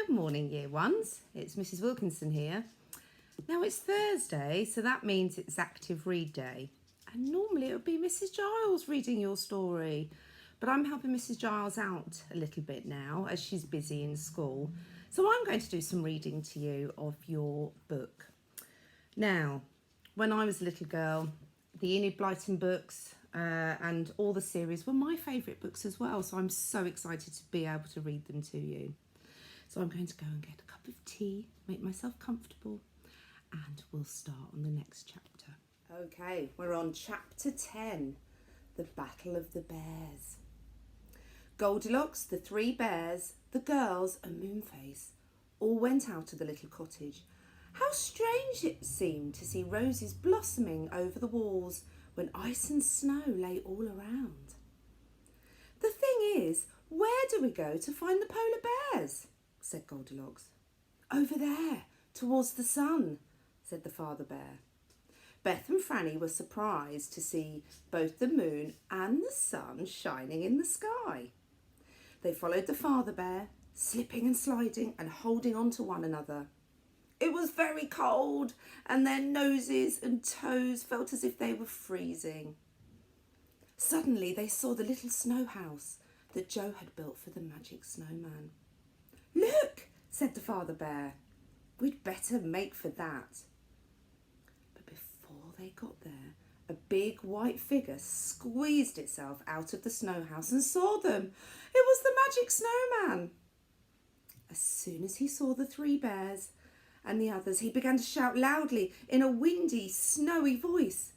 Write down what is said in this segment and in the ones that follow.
Good morning, Year Ones. It's Mrs. Wilkinson here. Now it's Thursday, so that means it's Active Read Day. And normally it would be Mrs. Giles reading your story. But I'm helping Mrs. Giles out a little bit now as she's busy in school. So I'm going to do some reading to you of your book. Now, when I was a little girl, the Enid Blyton books and all the series were my favourite books as well. So I'm so excited to be able to read them to you. So I'm going to go and get a cup of tea, make myself comfortable, and we'll start on the next chapter. Okay, we're on chapter 10, The Battle of the Bears. Goldilocks, the three bears, the girls and Moonface all went out of the little cottage. How strange it seemed to see roses blossoming over the walls when ice and snow lay all around. The thing is, where do we go to find the polar bears? Said Goldilocks. Over there, towards the sun, said the father bear. Beth and Franny were surprised to see both the moon and the sun shining in the sky. They followed the father bear, slipping and sliding and holding on to one another. It was very cold, and their noses and toes felt as if they were freezing. Suddenly they saw the little snow house that Joe had built for the magic snowman. Look, said the father bear. We'd better make for that. But before they got there, a big white figure squeezed itself out of the snow house and saw them. It was the magic snowman. As soon as he saw the three bears and the others, he began to shout loudly in a windy, snowy voice.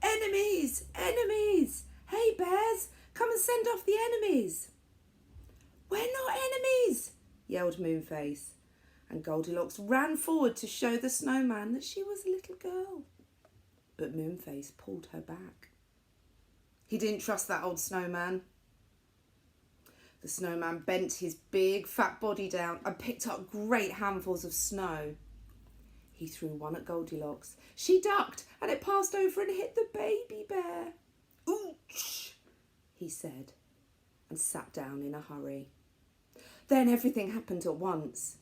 Enemies! Enemies! Hey, bears, come and send off the enemies. We're not enemies, yelled Moonface, and Goldilocks ran forward to show the snowman that she was a little girl. But Moonface pulled her back. He didn't trust that old snowman. The snowman bent his big fat body down and picked up great handfuls of snow. He threw one at Goldilocks. She ducked and it passed over and hit the baby bear. Ouch, he said, and sat down in a hurry. Then everything happened at once.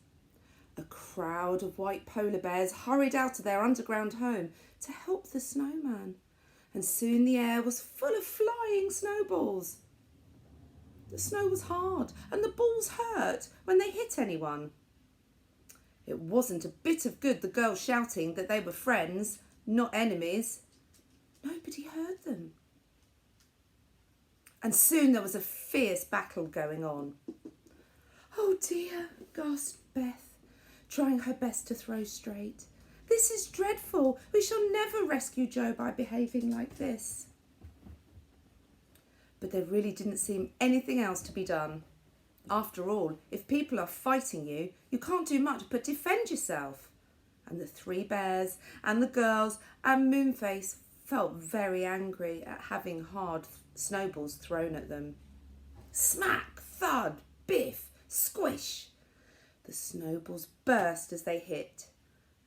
A crowd of white polar bears hurried out of their underground home to help the snowman, and soon the air was full of flying snowballs. The snow was hard and the balls hurt when they hit anyone. It wasn't a bit of good the girls shouting that they were friends, not enemies. Nobody heard them. And soon there was a fierce battle going on. Oh dear, gasped Beth, trying her best to throw straight. This is dreadful. We shall never rescue Joe by behaving like this. But there really didn't seem anything else to be done. After all, if people are fighting you, you can't do much but defend yourself. And the three bears and the girls and Moonface felt very angry at having hard snowballs thrown at them. Smack, thud, biff, squish. The snowballs burst as they hit,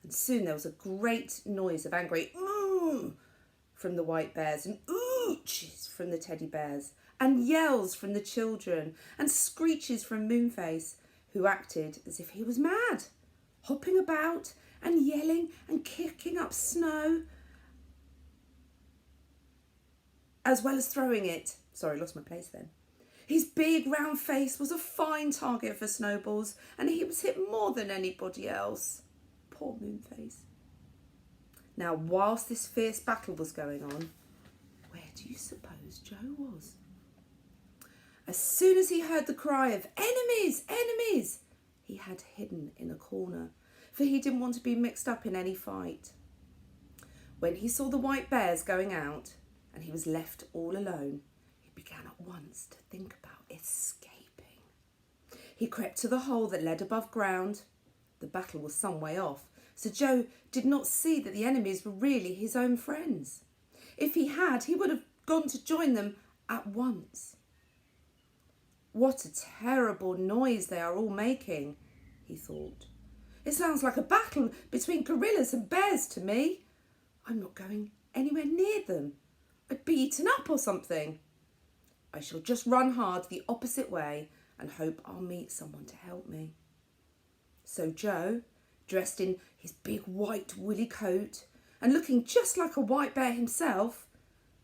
and soon there was a great noise of angry "ooh" from the white bears and "ooches" from the teddy bears, and yells from the children and screeches from Moonface, who acted as if he was mad, hopping about and yelling and kicking up snow, as well as throwing it. Sorry, lost my place then. His big round face was a fine target for snowballs, and he was hit more than anybody else. Poor Moonface. Now, whilst this fierce battle was going on, where do you suppose Joe was? As soon as he heard the cry of enemies, enemies, he had hidden in a corner, for he didn't want to be mixed up in any fight. When he saw the white bears going out, and he was left all alone, he began at once to think about escaping. He crept to the hole that led above ground. The battle was some way off, so Joe did not see that the enemies were really his own friends. If he had, he would have gone to join them at once. What a terrible noise they are all making, he thought. It sounds like a battle between gorillas and bears to me. I'm not going anywhere near them. I'd be eaten up or something. I shall just run hard the opposite way and hope I'll meet someone to help me. So Joe, dressed in his big white woolly coat and looking just like a white bear himself,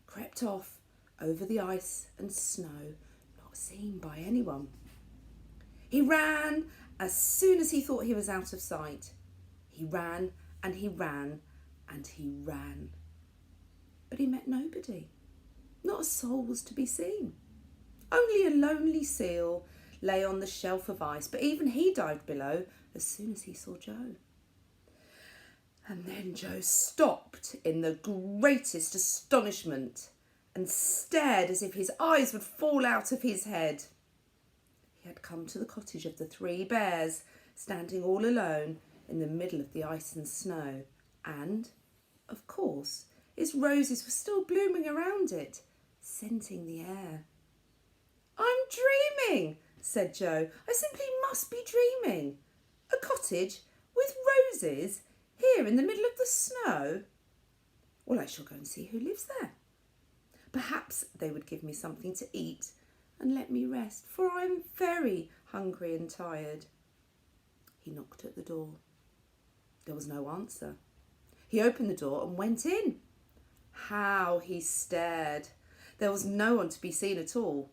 crept off over the ice and snow, not seen by anyone. He ran as soon as he thought he was out of sight. He ran and he ran and he ran. But he met nobody. Not a soul was to be seen. Only a lonely seal lay on the shelf of ice, but even he dived below as soon as he saw Joe. And then Joe stopped in the greatest astonishment and stared as if his eyes would fall out of his head. He had come to the cottage of the 3 bears, standing all alone in the middle of the ice and snow, and, of course, its roses were still blooming around it, scenting the air. "I'm dreaming," said Joe. "I simply must be dreaming. A cottage with roses here in the middle of the snow. Well, I shall go and see who lives there. Perhaps they would give me something to eat and let me rest, for I am very hungry and tired." He knocked at the door. There was no answer. He opened the door and went in. How he stared! There was no one to be seen at all,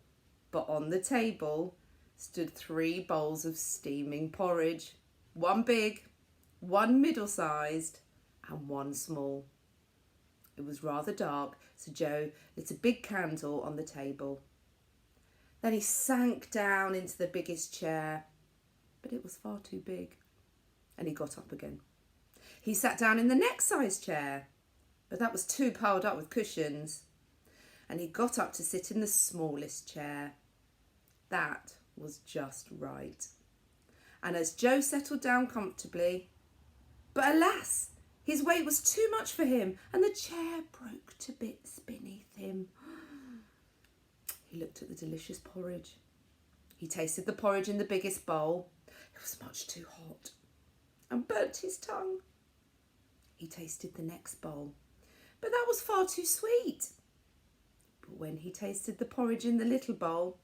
but on the table stood 3 bowls of steaming porridge, 1 big, 1 middle-sized and 1 small. It was rather dark, so Joe lit a big candle on the table. Then he sank down into the biggest chair, but it was far too big, and he got up again. He sat down in the next size chair, but that was too piled up with cushions, and he got up to sit in the smallest chair. That was just right. And as Joe settled down comfortably, but alas, his weight was too much for him, and the chair broke to bits beneath him. He looked at the delicious porridge. He tasted the porridge in the biggest bowl. It was much too hot and burnt his tongue. He tasted the next bowl, but that was far too sweet. But when he tasted the porridge in the little bowl,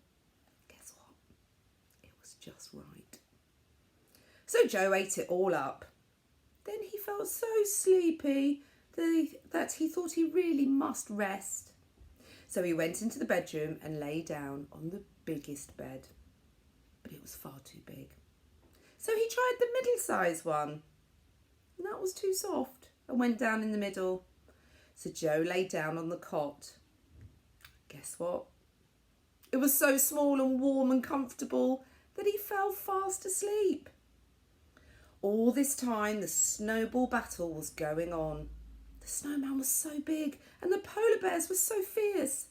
guess what? It was just right. So Joe ate it all up. Then he felt so sleepy that he thought he really must rest. So he went into the bedroom and lay down on the biggest bed. But it was far too big. So he tried the middle-sized one. And that was too soft and went down in the middle. So Joe lay down on the cot. Guess what? It was so small and warm and comfortable that he fell fast asleep. All this time the snowball battle was going on. The snowman was so big and the polar bears were so fierce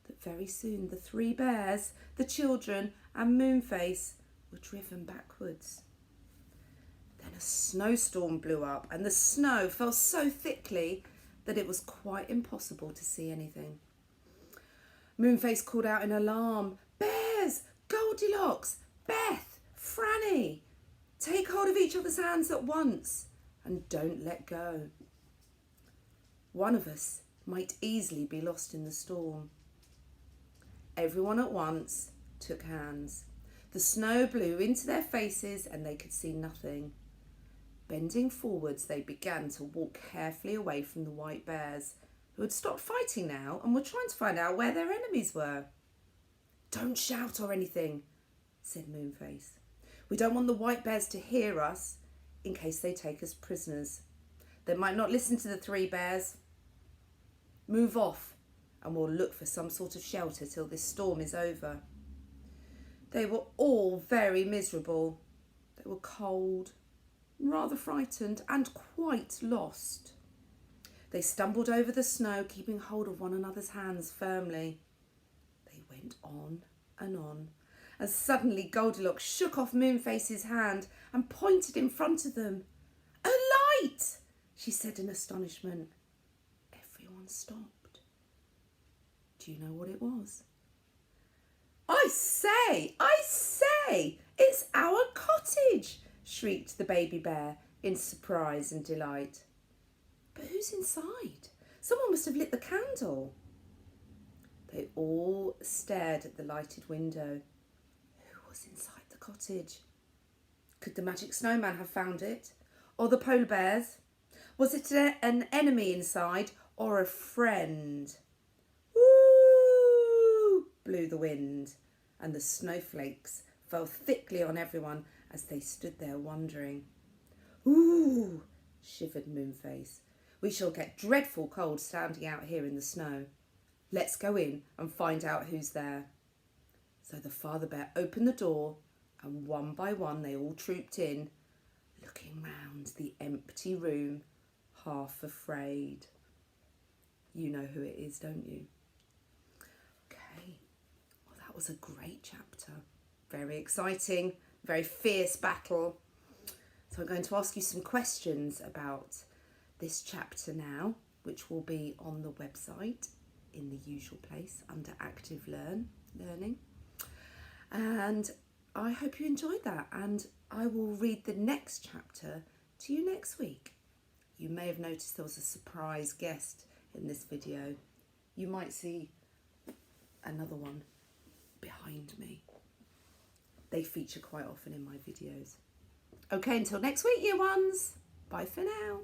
that very soon the 3 bears, the children and Moonface were driven backwards. Then a snowstorm blew up and the snow fell so thickly that it was quite impossible to see anything. Moonface called out in alarm, "Bears! Goldilocks! Beth! Franny! Take hold of each other's hands at once and don't let go. One of us might easily be lost in the storm." Everyone at once took hands. The snow blew into their faces and they could see nothing. Bending forwards, they began to walk carefully away from the white bears, who had stopped fighting now and were trying to find out where their enemies were. "Don't shout or anything," said Moonface. "We don't want the white bears to hear us in case they take us prisoners. They might not listen to the 3 bears. Move off and we'll look for some sort of shelter till this storm is over." They were all very miserable. They were cold, rather frightened and quite lost. They stumbled over the snow, keeping hold of one another's hands firmly. They went on, and suddenly Goldilocks shook off Moonface's hand and pointed in front of them. "A light!" she said in astonishment. Everyone stopped. Do you know what it was? I say, it's our cottage!" shrieked the baby bear in surprise and delight. "But who's inside? Someone must have lit the candle." They all stared at the lighted window. Who was inside the cottage? Could the magic snowman have found it? Or the polar bears? Was it an enemy inside or a friend? Woo! Blew the wind, and the snowflakes fell thickly on everyone as they stood there wondering. Ooh, shivered Moonface. We shall get dreadful cold standing out here in the snow. Let's go in and find out who's there. So the father bear opened the door, and one by one they all trooped in, looking round the empty room, half afraid. You know who it is, don't you? Okay, well, that was a great chapter. Very exciting, very fierce battle. So I'm going to ask you some questions about this chapter now, which will be on the website in the usual place under Active Learning. And I hope you enjoyed that, and I will read the next chapter to you next week. You may have noticed there was a surprise guest in this video. You might see another one behind me. They feature quite often in my videos. Okay, until next week, year ones. Bye for now.